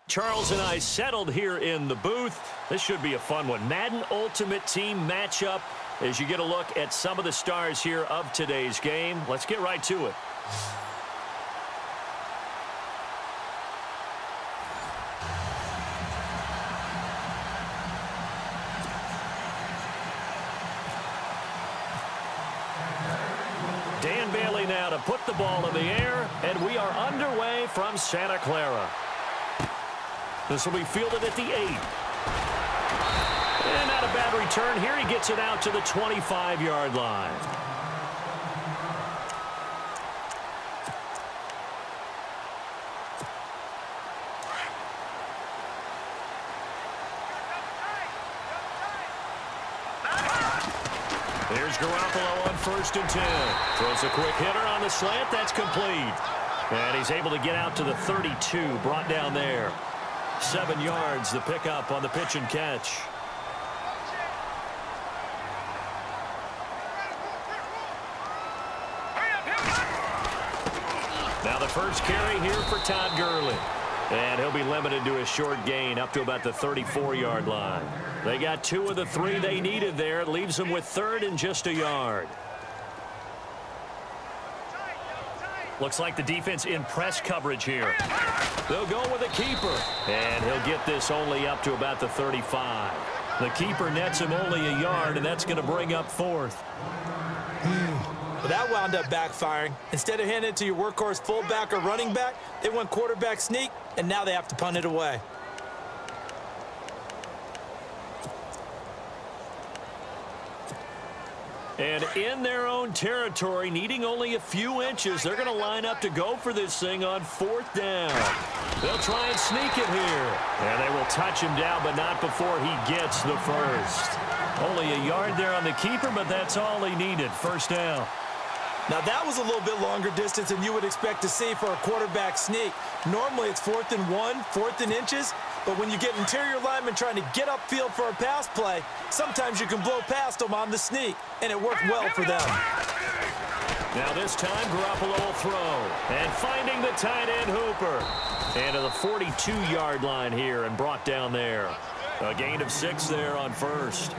Charles and I settled here in the booth. This should be a fun one. Madden Ultimate Team matchup as you get a look at some of the stars here of today's game. Let's get right to it. Dan Bailey now to put the ball in the air, and we are underway from Santa Clara. This will be fielded at the 8. And not a bad return here. He gets it out to the 25-yard line. There's Garoppolo on 1st and 10. Throws a quick hitter on the slant. That's complete. And he's able to get out to the 32. Brought down there. 7 yards, the pickup on the pitch and catch. Now the first carry here for Todd Gurley. And he'll be limited to a short gain up to about the 34-yard line. They got 2 of the 3 they needed there. It leaves them with 3rd and just a yard. Looks like the defense in press coverage here. They'll go with a keeper. And he'll get this only up to about the 35. The keeper nets him only a yard, and that's going to bring up 4th. Well, that wound up backfiring. Instead of handing it to your workhorse fullback or running back, they went quarterback sneak, and now they have to punt it away. And in their own territory, needing only a few inches, they're going to line up to go for this thing on 4th down. They'll try and sneak it here. And they will touch him down, but not before he gets the first. Only a yard there on the keeper, but that's all he needed. 1st down. Now, that was a little bit longer distance than you would expect to see for a quarterback sneak. Normally, it's 4th and 1, 4th and inches. But when you get interior linemen trying to get upfield for a pass play, sometimes you can blow past them on the sneak, and it worked well for them. Now this time, Garoppolo will throw. And finding the tight end, Hooper. And to the 42-yard line here and brought down there. A gain of 6 there on 1st.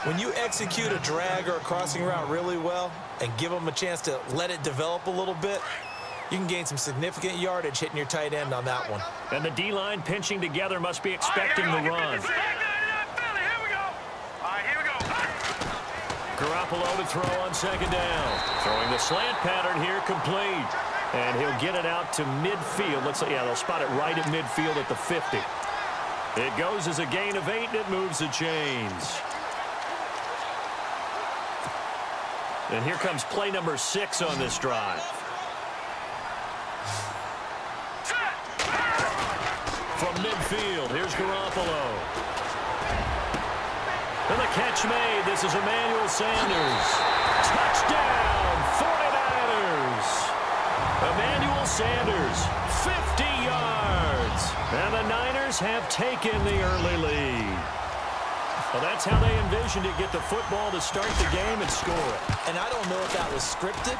When you execute a drag or a crossing route really well and give them a chance to let it develop a little bit, you can gain some significant yardage hitting your tight end on that one. And the D-line pinching together must be expecting the run. Garoppolo to throw on 2nd down. Throwing the slant pattern here, complete. And he'll get it out to midfield. Let's say, yeah, they'll spot it right at midfield at the 50. It goes as a gain of 8, and it moves the chains. And here comes play number 6 on this drive. From midfield, here's Garoppolo. And the catch made. This is Emmanuel Sanders. Touchdown, 49ers. Emmanuel Sanders, 50 yards. And the Niners have taken the early lead. Well, that's how they envisioned it, get the football to start the game and score it. And I don't know if that was scripted.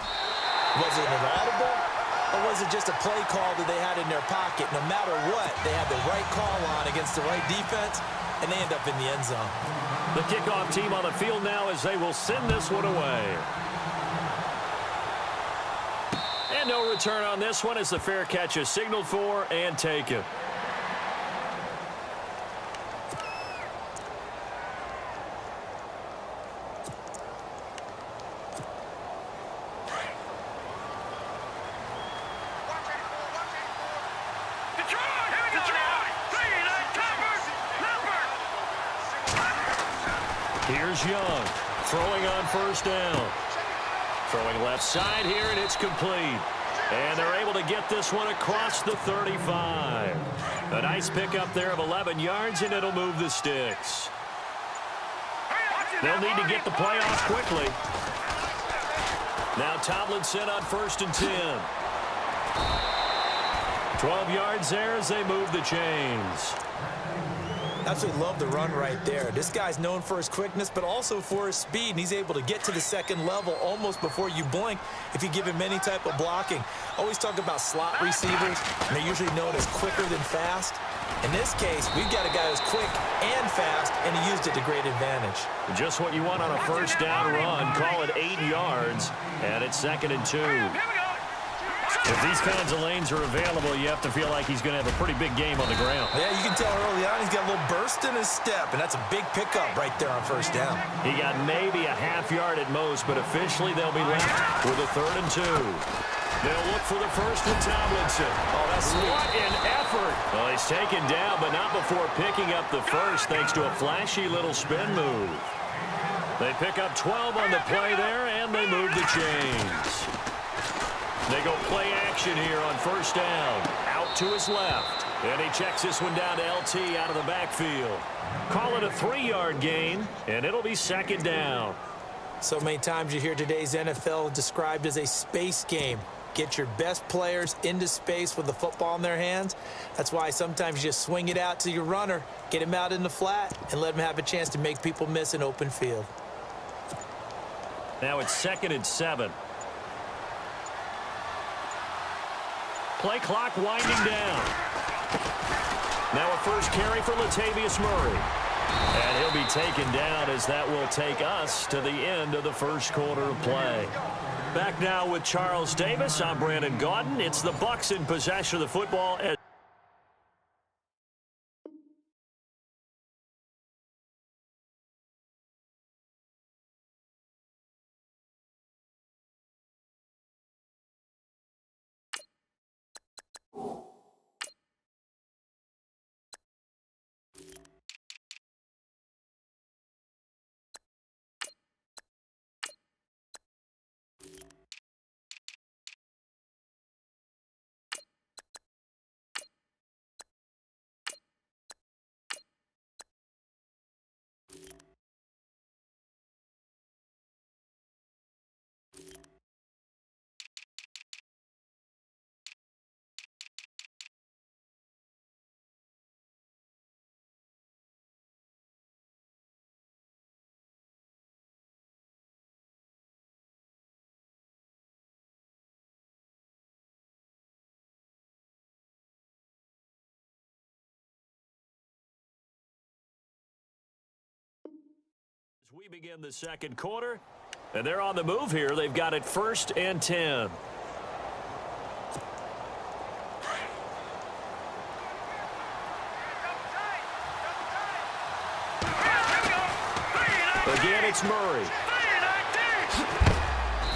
Was it an audible? Or was it just a play call that they had in their pocket? No matter what, they had the right call on against the right defense, and they end up in the end zone. The kickoff team on the field now as they will send this one away. And no return on this one as the fair catch is signaled for and taken. Here's Young, throwing on 1st down. Throwing left side here, and it's complete. And they're able to get this one across the 35. A nice pickup there of 11 yards, and it'll move the sticks. They'll need to get the play off quickly. Now Tomlinson on 1st and 10. 12 yards there as they move the chains. Absolutely love the run right there. This guy's known for his quickness, but also for his speed, and he's able to get to the second level almost before you blink if you give him any type of blocking. Always talk about slot receivers, and they're usually known as quicker than fast. In this case, we've got a guy who's quick and fast, and he used it to great advantage. Just what you want on a first down run. Call it 8 yards, and it's 2nd and 2. If these kinds of lanes are available, you have to feel like he's going to have a pretty big game on the ground. Yeah, you can tell early on he's got a little burst in his step, and that's a big pickup right there on first down. He got maybe a half yard at most, but officially they'll be left with a 3rd and 2. They'll look for the first with Tomlinson. Oh, that's sweet. What an effort. Well, he's taken down, but not before picking up the first thanks to a flashy little spin move. They pick up 12 on the play there, and they move the chains. They go play action here on first down. Out to his left. And he checks this one down to LT out of the backfield. Call it a 3-yard gain, and it'll be 2nd down. So many times you hear today's NFL described as a space game. Get your best players into space with the football in their hands. That's why sometimes you just swing it out to your runner, get him out in the flat, and let him have a chance to make people miss an open field. Now it's 2nd and 7. Play clock winding down. Now a first carry for Latavius Murray. And he'll be taken down as that will take us to the end of the first quarter of play. Back now with Charles Davis. I'm Brandon Gaudin. It's the Bucs in possession of the football. As we begin the second quarter, and they're on the move here. They've got it 1st and 10. Again, it's Murray.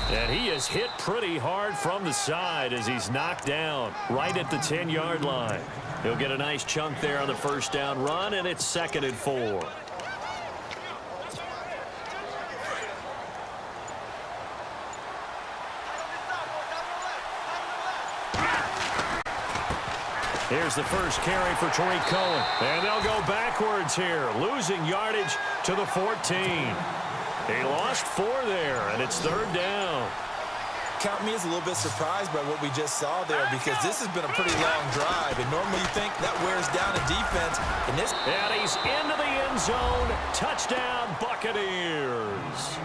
And he is hit pretty hard from the side as he's knocked down right at the 10-yard line. He'll get a nice chunk there on the first down run, and it's 2nd and 4. Here's the first carry for Tariq Cohen. And they'll go backwards here, losing yardage to the 14. He lost 4 there, and it's 3rd down. Count me as a little bit surprised by what we just saw there, because this has been a pretty long drive, and normally you think that wears down a defense. And he's into the end zone. Touchdown, Buccaneers.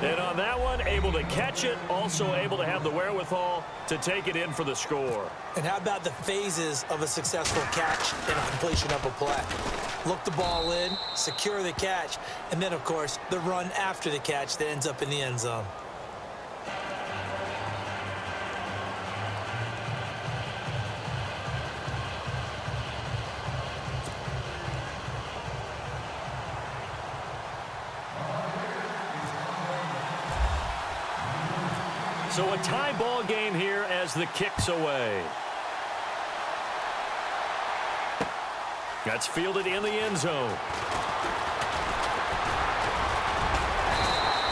And on that one, able to catch it, also able to have the wherewithal to take it in for the score. And how about the phases of a successful catch and a completion of a play? Look the ball in, secure the catch, and then, of course, the run after the catch that ends up in the end zone. So a tie ball game here as the kick's away. That's fielded in the end zone.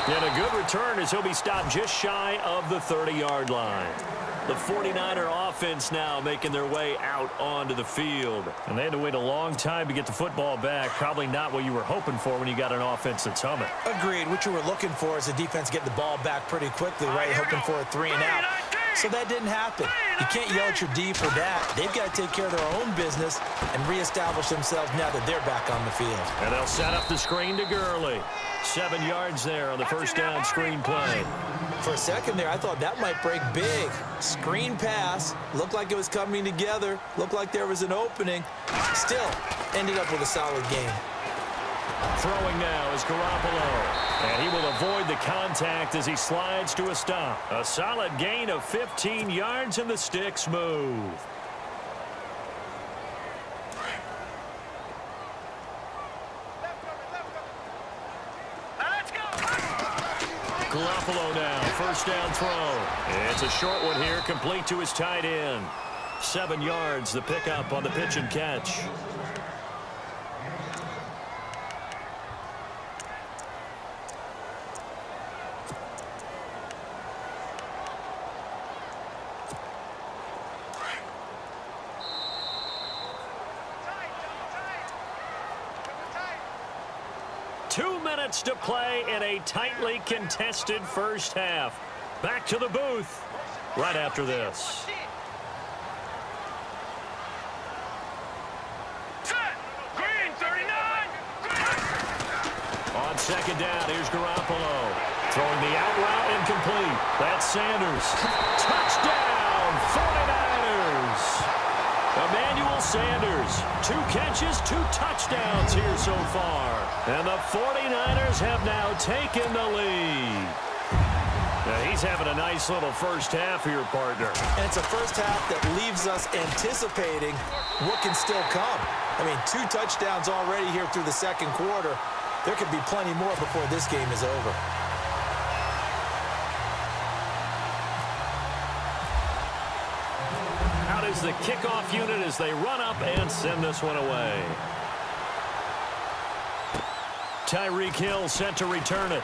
And a good return as he'll be stopped just shy of the 30-yard line. The 49er offense now making their way out onto the field. And they had to wait a long time to get the football back. Probably not what you were hoping for when you got an offense that's humming. Agreed. What you were looking for is the defense get the ball back pretty quickly, right? Hoping for a 3 and out. So that didn't happen. You can't yell at your D for that. They've got to take care of their own business and reestablish themselves now that they're back on the field. And they'll set up the screen to Gurley. 7 yards there on the first down screen play. For a second there, I thought that might break big. Screen pass. Looked like it was coming together. Looked like there was an opening. Still, ended up with a solid game. Throwing now is Garoppolo. And he will avoid the contact as he slides to a stop. A solid gain of 15 yards and the sticks move. Garoppolo now, first down throw. It's a short one here, complete to his tight end. 7 yards, the pickup on the pitch and catch. To play in a tightly contested first half. Back to the booth right after this. Green 39. On second down, here's Garoppolo. Throwing the out route incomplete. That's Sanders. Touchdown, 49ers. Emmanuel Sanders, 2 catches, 2 touchdowns here so far. And the 49ers have now taken the lead. Now he's having a nice little first half here, partner. And it's a first half that leaves us anticipating what can still come. I mean, 2 touchdowns already here through the second quarter. There could be plenty more before this game is over. Is the kickoff unit as they run up and send this one away. Tyreek Hill set to return it.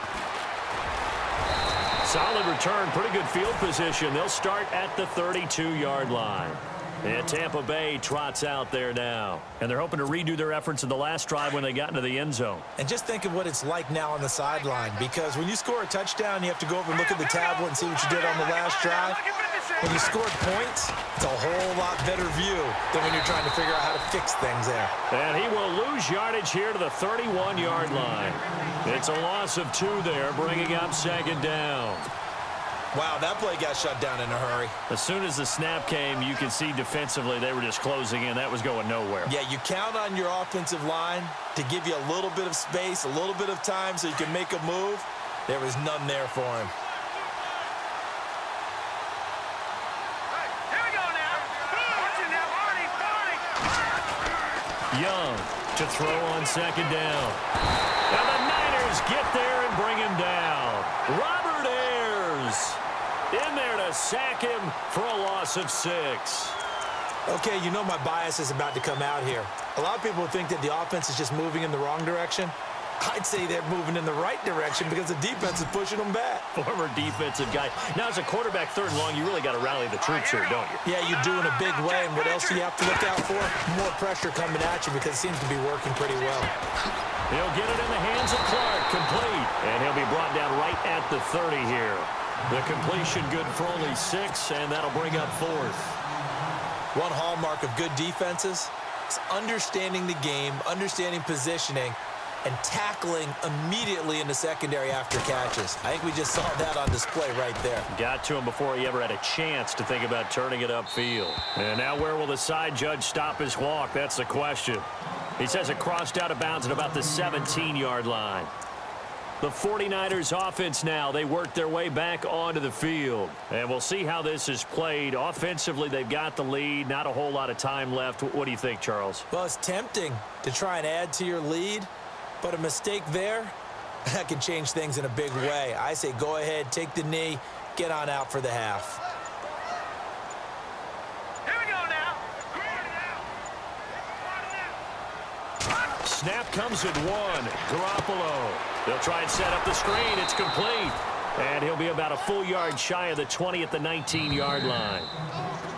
Solid return, pretty good field position. They'll start at the 32-yard line. And Tampa Bay trots out there now. And they're hoping to redo their efforts in the last drive when they got into the end zone. And just think of what it's like now on the sideline, because when you score a touchdown, you have to go over and look at the tablet and see what you did on the last drive. When you scored points, it's a whole lot better view than when you're trying to figure out how to fix things there. And he will lose yardage here to the 31-yard line. It's a loss of 2 there, bringing up second down. Wow, that play got shut down in a hurry. As soon as the snap came, you could see defensively they were just closing in. That was going nowhere. Yeah, you count on your offensive line to give you a little bit of space, a little bit of time so you can make a move. There was none there for him. Young to throw on second down. And the Niners get there and bring him down. Robert Ayers in there to sack him for a loss of 6. Okay, you know my bias is about to come out here. A lot of people think that the offense is just moving in the wrong direction. I'd say they're moving in the right direction because the defense is pushing them back. Former defensive guy. Now, as a quarterback, 3rd and long, you really got to rally the troops here, don't you? Yeah, you do in a big way. And what else do you have to look out for? More pressure coming at you because it seems to be working pretty well. He'll get it in the hands of Clark, complete. And he'll be brought down right at the 30 here. The completion good for only 6, and that'll bring up 4th. One hallmark of good defenses is understanding the game, understanding positioning, and tackling immediately in the secondary after catches. I think we just saw that on display right there. Got to him before he ever had a chance to think about turning it upfield. And now where will the side judge stop his walk? That's the question. He says it crossed out of bounds at about the 17-yard line. The 49ers offense now, they work their way back onto the field. And we'll see how this is played. Offensively, they've got the lead. Not a whole lot of time left. What do you think, Charles? Well, it's tempting to try and add to your lead. But a mistake there, that can change things in a big way. I say go ahead, take the knee, get on out for the half. Here we go now. Snap comes at 1. Garoppolo. They'll try and set up the screen. It's complete. And he'll be about a full yard shy of the 20 at the 19-yard line.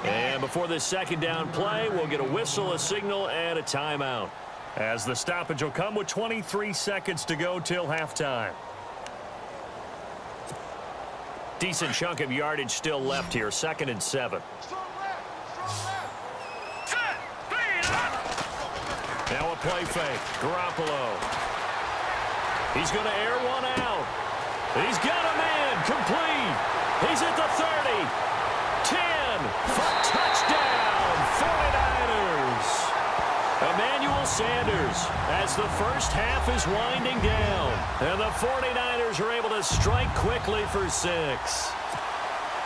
And before this second down play, we'll get a whistle, a signal, and a timeout. As the stoppage will come with 23 seconds to go till halftime. Decent chunk of yardage still left here. 2nd and 7. Set. Speed up. Now a play fake. Garoppolo. He's going to air one out. He's got a man. Complete. He's at the 30. 10. For touchdown. 49ers. Emmanuel Sanders as the first half is winding down. And the 49ers are able to strike quickly for 6.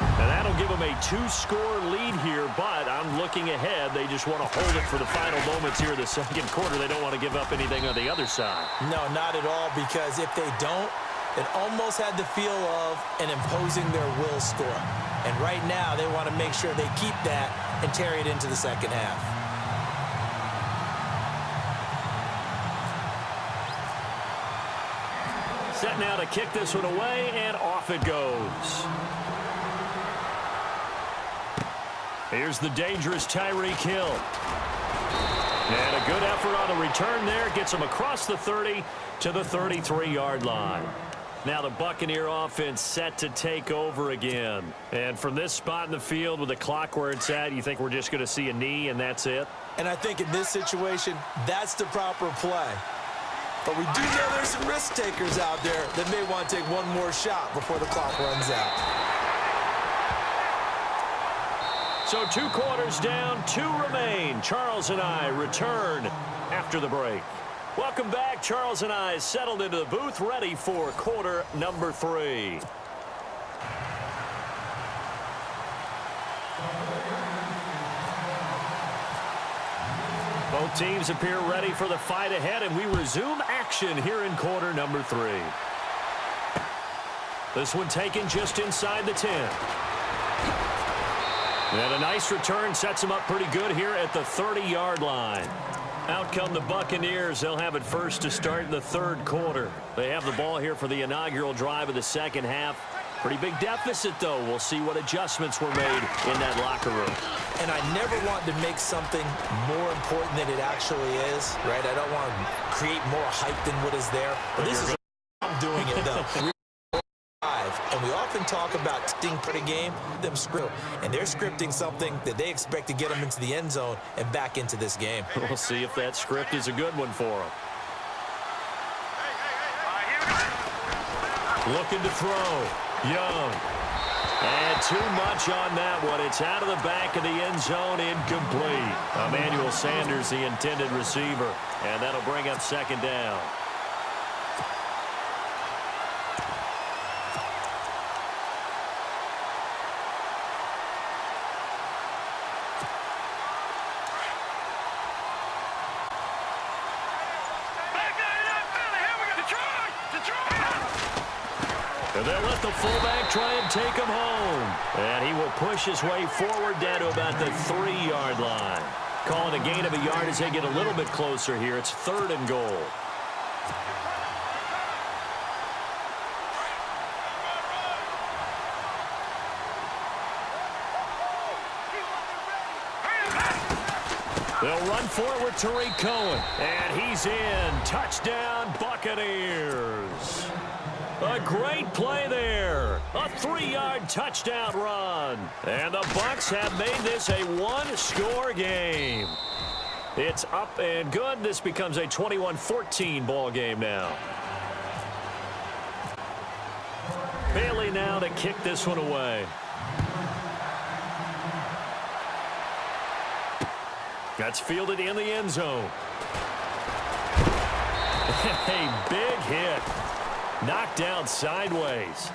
And that'll give them a 2-score lead here, but I'm looking ahead. They just want to hold it for the final moments here in the second quarter. They don't want to give up anything on the other side. No, not at all, because if they don't, it almost had the feel of an imposing their will score. And right now, they want to make sure they keep that and carry it into the second half. Set now to kick this one away, and off it goes. Here's the dangerous Tyreek Hill. And a good effort on the return there. Gets him across the 30 to the 33-yard line. Now the Buccaneer offense set to take over again. And from this spot in the field with the clock where it's at, you think we're just going to see a knee and that's it? And I think in this situation, that's the proper play. But we do know there's some risk takers out there that may want to take one more shot before the clock runs out. So 2 quarters down, 2 remain. Charles and I return after the break. Welcome back. Charles and I settled into the booth, ready for quarter number 3. Both teams appear ready for the fight ahead, and we resume action here in quarter number 3. This one taken just inside the 10. And a nice return sets them up pretty good here at the 30-yard line. Out come the Buccaneers. They'll have it first to start in the third quarter. They have the ball here for the inaugural drive of the second half. Pretty big deficit, though. We'll see what adjustments were made in that locker room. And I never want to make something more important than it actually is, right? I don't want to create more hype than what is there. But this is I'm doing it, though. And we often talk about sting for the game, them script. And they're scripting something that they expect to get them into the end zone and back into this game. We'll see if that script is a good one for them. Looking to throw. Young. And too much on that one. It's out of the back of the end zone, incomplete. Emmanuel Sanders, the intended receiver. And that'll bring up second down. And they'll let the fullback try and take him home. And he will push his way forward down to about the 3-yard line. Calling a gain of a yard as they get a little bit closer here. It's 3rd and goal. They'll run forward to Tariq Cohen. And he's in. Touchdown, Buccaneers. A great play there. A 3-yard touchdown run. And the Bucs have made this a 1-score game. It's up and good. This becomes a 21-14 ball game now. Bailey now to kick this one away. That's fielded in the end zone. A big hit. Knocked down sideways.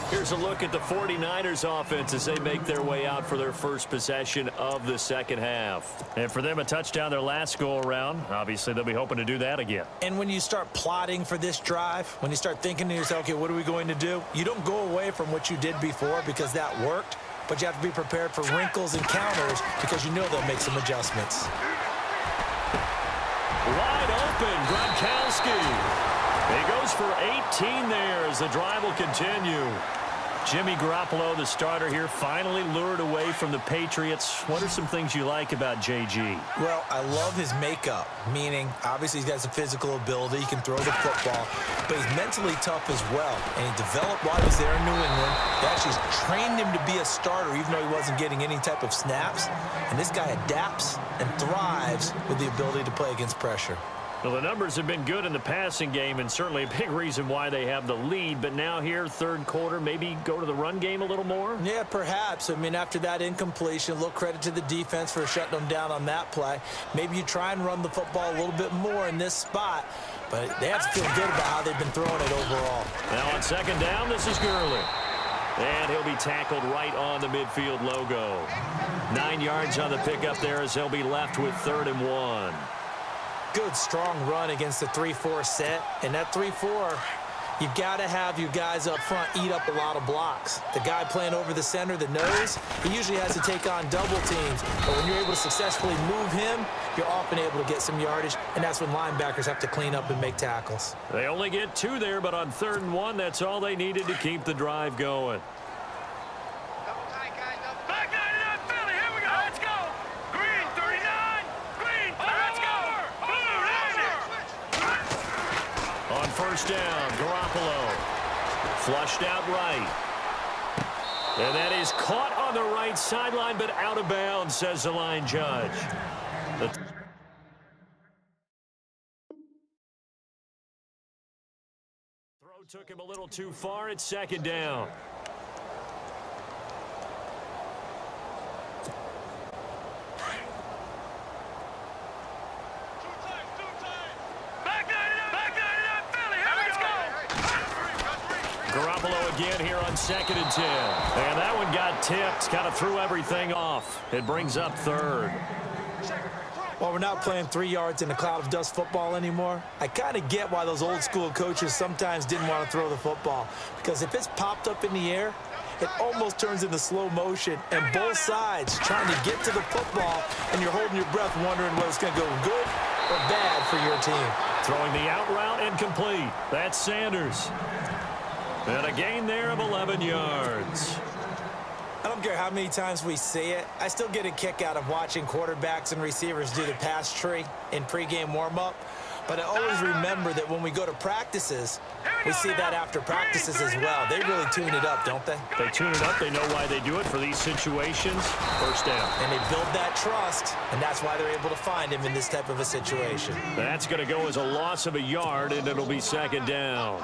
Here's a look at the 49ers offense as they make their way out for their first possession of the second half. And for them, a touchdown their last go-around. Obviously, they'll be hoping to do that again. And when you start plotting for this drive, when you start thinking to yourself, okay, what are we going to do? You don't go away from what you did before because that worked, but you have to be prepared for wrinkles and counters because you know they'll make some adjustments. Wide open, Gronkowski. He goes for 18 there as the drive will continue. Jimmy Garoppolo, the starter here, finally lured away from the Patriots. What are some things you like about JG? Well, I love his makeup, meaning obviously he's got some physical ability. He can throw the football, but he's mentally tough as well. And he developed while he was there in New England. They actually trained him to be a starter even though he wasn't getting any type of snaps. And this guy adapts and thrives with the ability to play against pressure. Well, the numbers have been good in the passing game and certainly a big reason why they have the lead. But now here, third quarter, maybe go to the run game a little more? Yeah, perhaps. I mean, after that incompletion, a little credit to the defense for shutting them down on that play. Maybe you try and run the football a little bit more in this spot. But they have to feel good about how they've been throwing it overall. Now on second down, this is Gurley. And he'll be tackled right on the midfield logo. 9 yards on the pickup there as they'll be left with 3rd and 1. Good, strong run against the 3-4 set. And that 3-4, you've got to have your guys up front eat up a lot of blocks. The guy playing over the center, the nose, he usually has to take on double teams. But when you're able to successfully move him, you're often able to get some yardage, and that's when linebackers have to clean up and make tackles. They only get 2 there, but on 3rd and 1, that's all they needed to keep the drive going. Back 99, Philly. Here we go. Let's go. Green, 39. Green, let's go. Blue, On first down, Garoppolo. Flushed out right. And that is caught on the right sideline, but out of bounds, says the line judge. Throw took him a little too far. It's 2nd down. Garoppolo again here on 2nd and 10. And that one got tipped, kind of threw everything off. It brings up 3rd. While we're not playing 3 yards in a cloud of dust football anymore, I kind of get why those old school coaches sometimes didn't want to throw the football. Because if it's popped up in the air, it almost turns into slow motion, and both sides trying to get to the football, and you're holding your breath wondering whether it's going to go good or bad for your team. Throwing the out route incomplete. That's Sanders. And a gain there of 11 yards. I don't care how many times we see it. I still get a kick out of watching quarterbacks and receivers do the pass tree in pregame warm-up. But I always remember that when we go to practices, we see that after practices as well. They really tune it up, don't they? They tune it up. They know why they do it for these situations. First down. And they build that trust, and that's why they're able to find him in this type of a situation. That's going to go as a loss of a yard, and it'll be 2nd down.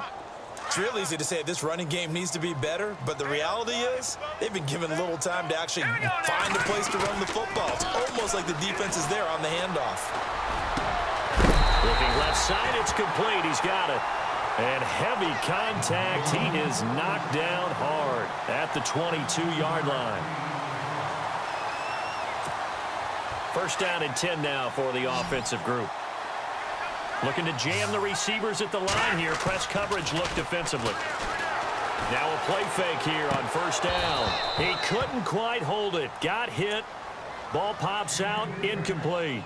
It's real easy to say this running game needs to be better, but the reality is they've been given little time to actually find a place to run the football. It's almost like the defense is there on the handoff. Looking left side, it's complete. He's got it. And heavy contact. He is knocked down hard at the 22-yard line. First down and 10 now for the offensive group. Looking to jam the receivers at the line here. Press coverage look defensively. Now a play fake here on first down. He couldn't quite hold it. Got hit. Ball pops out. Incomplete.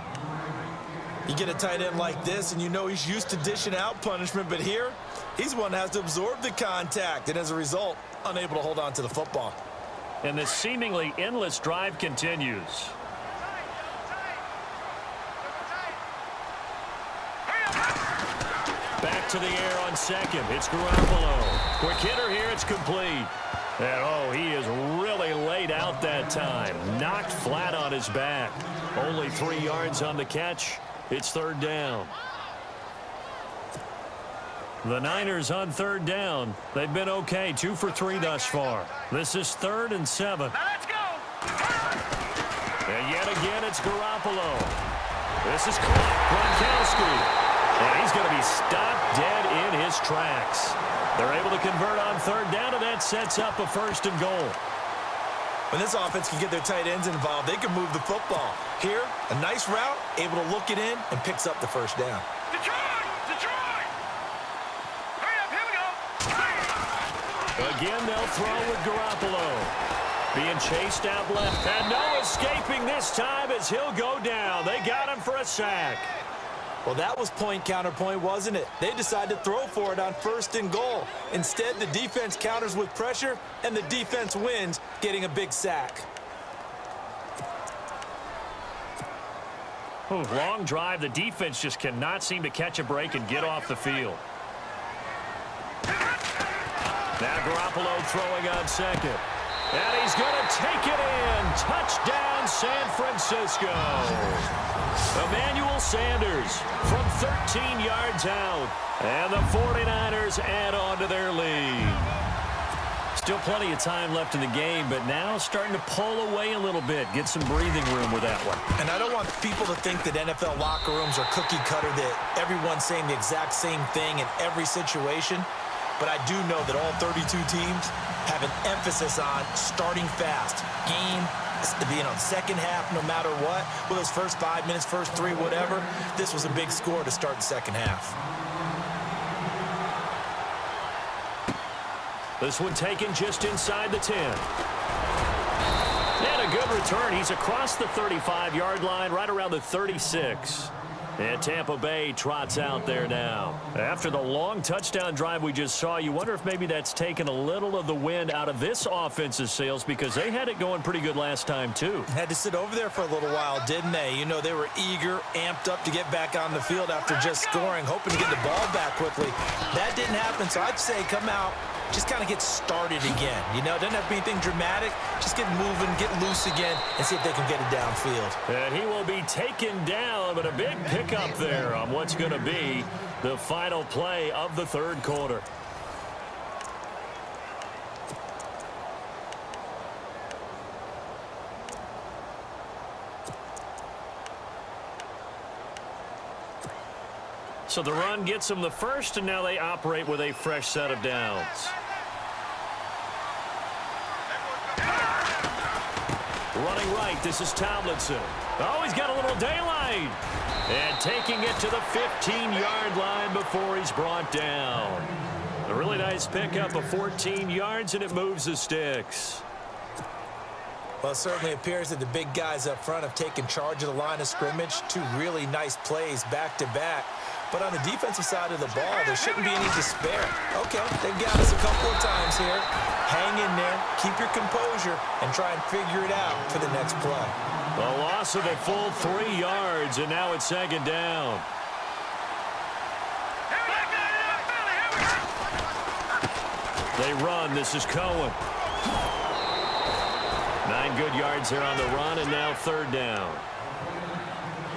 You get a tight end like this, and you know he's used to dishing out punishment, but here, he's the one that has to absorb the contact, and as a result, unable to hold on to the football. And the seemingly endless drive continues. Back to the air on 2nd. It's Garoppolo. Quick hitter here. It's complete. And, oh, he is really laid out that time. Knocked flat on his back. Only 3 yards on the catch. It's 3rd down. The Niners on 3rd down. They've been okay. 2 for 3 thus far. This is 3rd and 7. Now let's go. And yet again, it's Garoppolo. This is Gronkowski. And he's going to be stopped dead in his tracks. They're able to convert on 3rd down, and that sets up a 1st and goal. When this offense can get their tight ends involved, they can move the football. Here, a nice route, able to look it in, and picks up the 1st down. Detroit! Detroit! Hurry up, here we go. Again, they'll throw with Garoppolo. Being chased out left. And no escaping this time as he'll go down. They got him for a sack. Well, that was point counterpoint, wasn't it? They decided to throw for it on 1st and goal. Instead, the defense counters with pressure, and the defense wins, getting a big sack. Long drive. The defense just cannot seem to catch a break and get off the field. Now Garoppolo throwing on second. And he's going to take it in. Touchdown, San Francisco. Emmanuel Sanders from 13 yards out. And the 49ers add on to their lead. Still plenty of time left in the game, but now starting to pull away a little bit. Get some breathing room with that one. And I don't want people to think that NFL locker rooms are cookie cutter, that everyone's saying the exact same thing in every situation. But I do know that all 32 teams have an emphasis on starting fast. Game, second half, no matter what. Well, those first 5 minutes, first 3, whatever. This was a big score to start the second half. This one taken just inside the 10. And a good return. He's across the 35-yard line, right around the 36. And Tampa Bay trots out there now. After the long touchdown drive we just saw, you wonder if maybe that's taken a little of the wind out of this offense's sails, because they had it going pretty good last time, too. Had to sit over there for a little while, didn't they? You know, they were eager, amped up to get back on the field after just scoring, hoping to get the ball back quickly. That didn't happen, so I'd say come out, just kind of get started again. You know, it doesn't have to be anything dramatic. Just get moving, get loose again, and see if they can get it downfield. And he will be taken down, but a big pickup there on what's going to be the final play of the third quarter. So the run gets them the first, and now they operate with a fresh set of downs. Running right, this is Tomlinson. Oh, he's got a little daylight. And taking it to the 15-yard line before he's brought down. A really nice pickup of 14 yards, and it moves the sticks. Well, it certainly appears that the big guys up front have taken charge of the line of scrimmage. 2 really nice plays back-to-back. But on the defensive side of the ball, there shouldn't be any despair. Okay, they've got us a couple of times here. Hang in there, keep your composure, and try and figure it out for the next play. A loss of a full 3 yards, and now it's second down. They run. This is Cohen. 9 good yards there on the run, and now third down.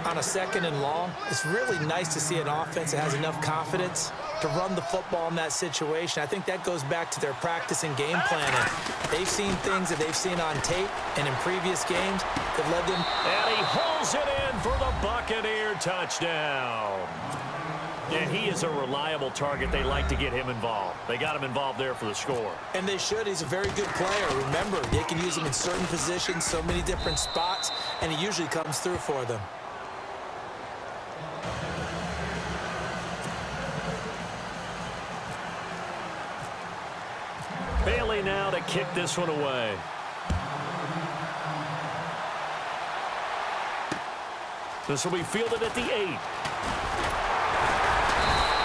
On a 2nd and long, it's really nice to see an offense that has enough confidence to run the football in that situation. I think that goes back to their practice and game planning. They've seen things that they've seen on tape and in previous games that led them. And he holds it in for the Buccaneer touchdown. And he is a reliable target. They like to get him involved. They got him involved there for the score. And they should. He's a very good player. Remember, they can use him in certain positions, so many different spots, and he usually comes through for them. Bailey now to kick this one away. This will be fielded at the 8.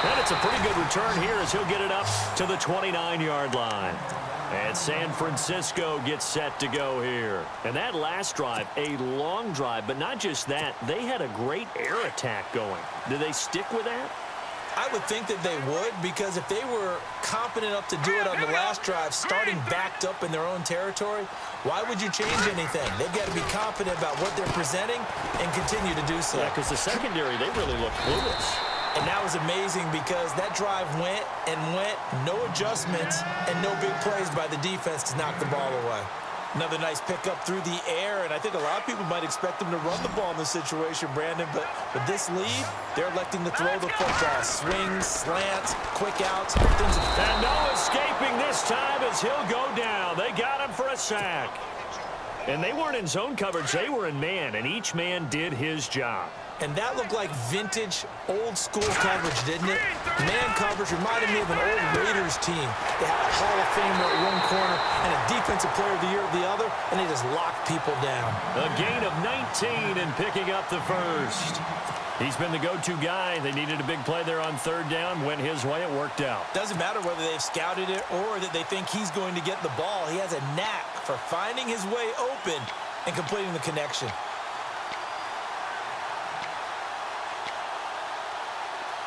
And it's a pretty good return here as he'll get it up to the 29-yard line. And San Francisco gets set to go here. And that last drive, a long drive, but not just that. They had a great air attack going. Did they stick with that? I would think that they would, because if they were confident enough to do it on the last drive, starting backed up in their own territory, why would you change anything? They've got to be confident about what they're presenting and continue to do so. Yeah, because the secondary, they really look clueless. And that was amazing because that drive went and went, no adjustments, and no big plays by the defense to knock the ball away. Another nice pickup through the air, and I think a lot of people might expect them to run the ball in this situation, Brandon, but with this lead, they're electing to throw the football. Swings, slants, quick outs, things. And no escaping this time as he'll go down. They got him for a sack. And they weren't in zone coverage, they were in man, and each man did his job. And that looked like vintage, old-school coverage, didn't it? Man coverage reminded me of an old Raiders team. They had a Hall of Famer at one corner and a Defensive Player of the Year at the other, and they just locked people down. A gain of 19 and picking up the first. He's been the go-to guy. They needed a big play there on third down. Went his way. It worked out. Doesn't matter whether they've scouted it or that they think he's going to get the ball. He has a knack for finding his way open and completing the connection.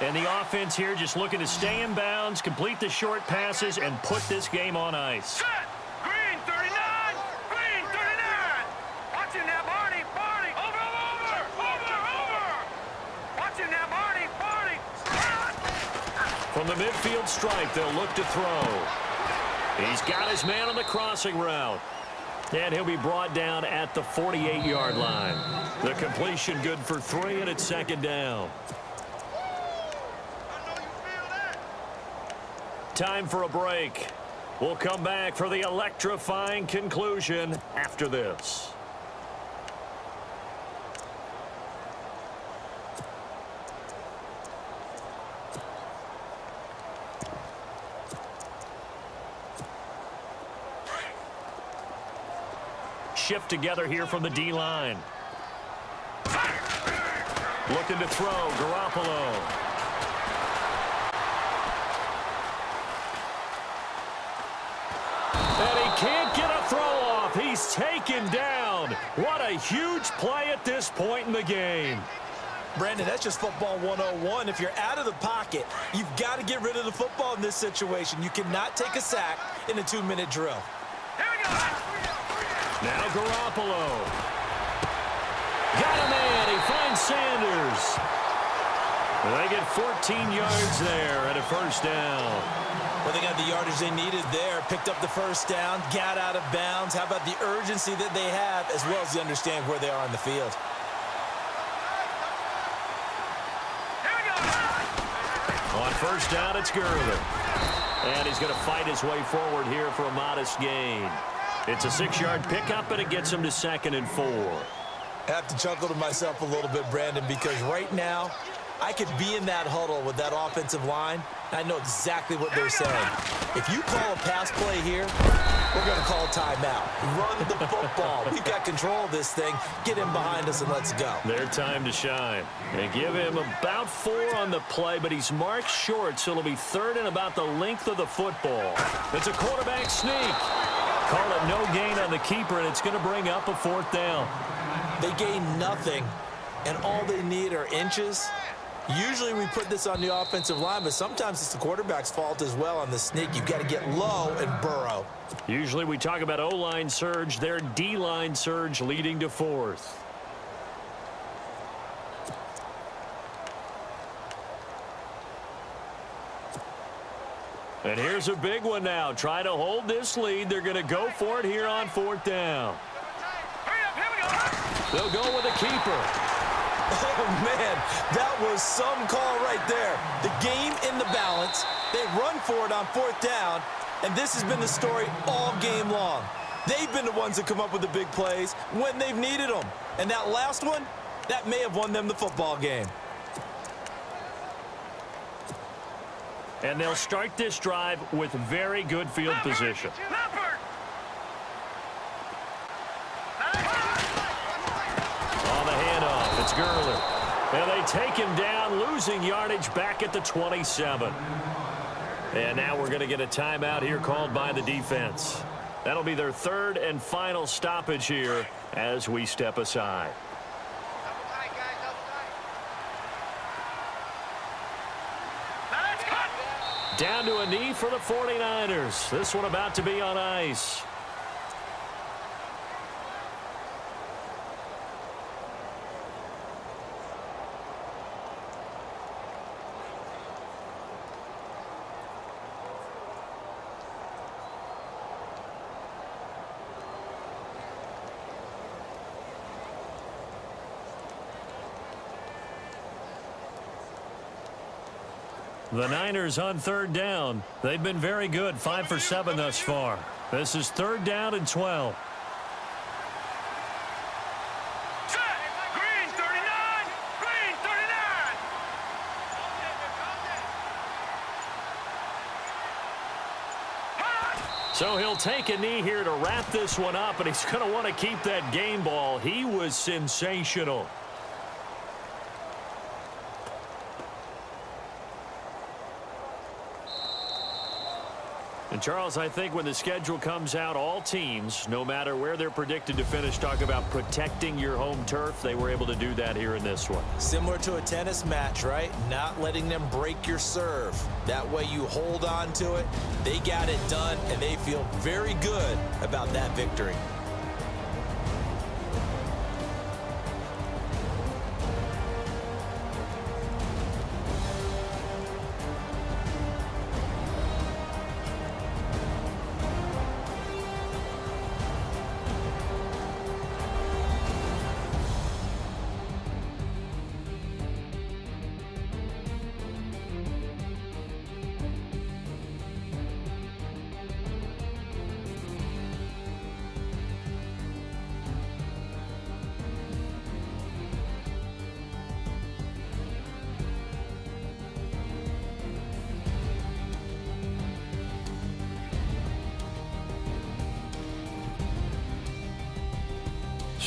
And the offense here just looking to stay in bounds, complete the short passes, and put this game on ice. Set. Green 39. Green 39. Watching that, Marty. Marty. Over. Watching that, Marty. Marty. From the midfield stripe, they'll look to throw. He's got his man on the crossing route. And he'll be brought down at the 48-yard line. The completion good for 3, and it's second down. Time for a break. We'll come back for the electrifying conclusion after this. Shift together here from the D-line. Looking to throw, Garoppolo. And he can't get a throw off. He's taken down. What a huge play at this point in the game. Brandon, that's just football 101. If you're out of the pocket, you've got to get rid of the football in this situation. You cannot take a sack in a 2-minute drill. Here we go. Now Garoppolo. Got a man. He finds Sanders. They get 14 yards there and a first down. Well, they got the yardage they needed there, picked up the first down, got out of bounds. How about the urgency that they have, as well as they understand where they are on the field? Here we go. On first down, it's Gurley. And he's going to fight his way forward here for a modest gain. It's a 6-yard pickup, and it gets him to 2nd and 4. I have to chuckle to myself a little bit, Brandon, because right now, I could be in that huddle with that offensive line, and I know exactly what they're saying. If you call a pass play here, we're going to call timeout. Run the football. We've got control of this thing. Get him behind us and let's go. Their time to shine. They give him about 4 on the play, but he's marked short, so it'll be 3rd and about the length of the football. It's a quarterback sneak. Call it no gain on the keeper, and it's going to bring up a 4th down. They gain nothing, and all they need are inches. Usually we put this on the offensive line, but sometimes it's the quarterback's fault as well on the sneak. You've got to get low and burrow. Usually we talk about O-line surge, their D-line surge leading to 4th. And here's a big one now. Try to hold this lead. They're going to go for it here on 4th down. Hurry up. Here we go. They'll go with a keeper. Oh, man, that was some call right there. The game in the balance. They run for it on 4th down, and this has been the story all game long. They've been the ones that come up with the big plays when they've needed them. And that last one, that may have won them the football game. And they'll start this drive with very good field position. Leopard. On the handoff, it's Gurley. And they take him down, losing yardage back at the 27. And now we're going to get a timeout here called by the defense. That'll be their 3rd and final stoppage here as we step aside. Down to a knee for the 49ers. This one about to be on ice. The Niners on 3rd down. They've been very good, 5 for 7 thus far. This is 3rd down and 12. Set. Green 39. Green 39. So he'll take a knee here to wrap this one up, and he's going to want to keep that game ball. He was sensational. And Charles, I think when the schedule comes out, all teams, no matter where they're predicted to finish, talk about protecting your home turf. They were able to do that here in this one. Similar to a tennis match, right? Not letting them break your serve. That way you hold on to it. They got it done, and they feel very good about that victory.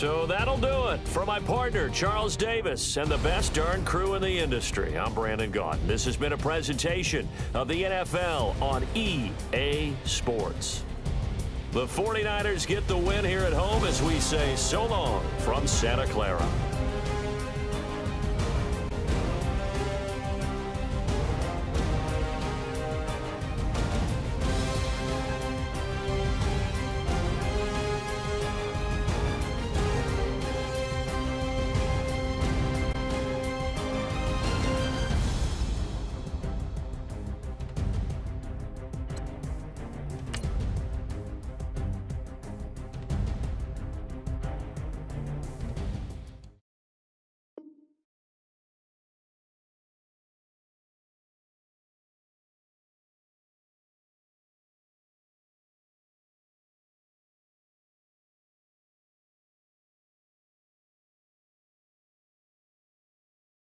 So that'll do it. For my partner, Charles Davis, and the best darn crew in the industry, I'm Brandon Gaudin. This has been a presentation of the NFL on EA Sports. The 49ers get the win here at home as we say so long from Santa Clara.